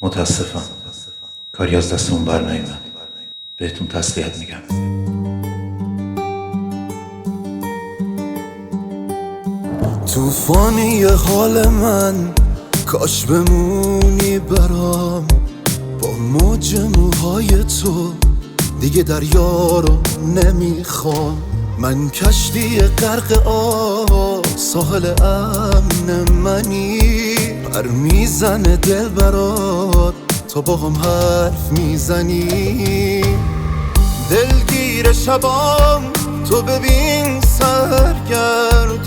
متاسفم کاری از دستمون بر نیومد. بهتون تسلیت میگم. توفانی حال من کاش بمونی برام، با موج موهای تو دیگه دریا رو نمیخوام. من کشتی غرق آب ساحل امن منی، پر میزنه دل برات تو با هم حرف میزنی. دلگیر شبام تو ببین سرگردونم،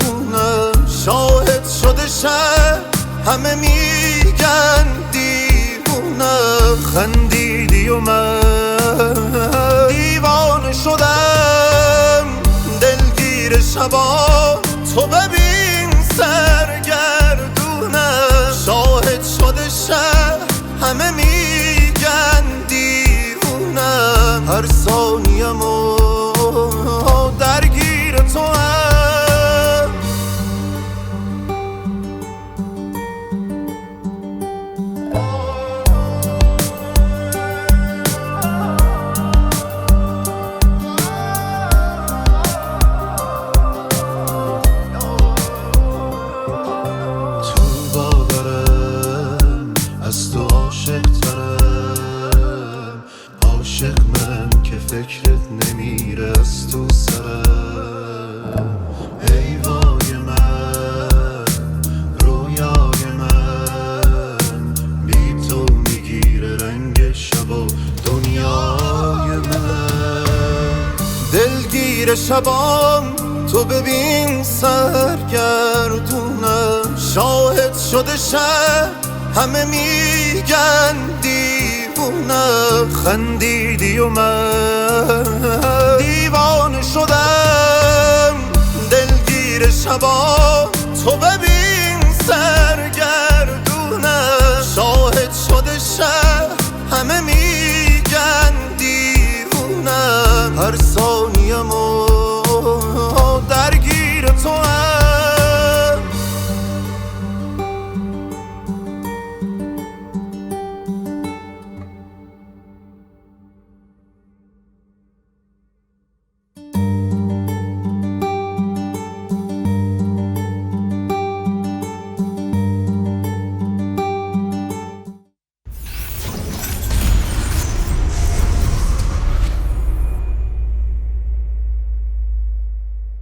شاهد شده شهر همه میگن دیوونم. خندیدی و من دیوانه شدم، دلگیر شبام تو ببین سرگردونم، شاهد شده شهر همه میگن دیوونم. هر ثانیه‌مو درگیر تو هم. تو باورم از تو عاشق ترم، عاشق من که فکرت نمیره از تو سرم. ای وای من رویای من، بی تو میگیره رنگ شب و دنیای من. دلگیر شبام تو ببین سرگردونم، شاهد شده شهر همه میگن دیوونم. خندیدی و من دیوانه شدم، دلگیر شبام تو ببین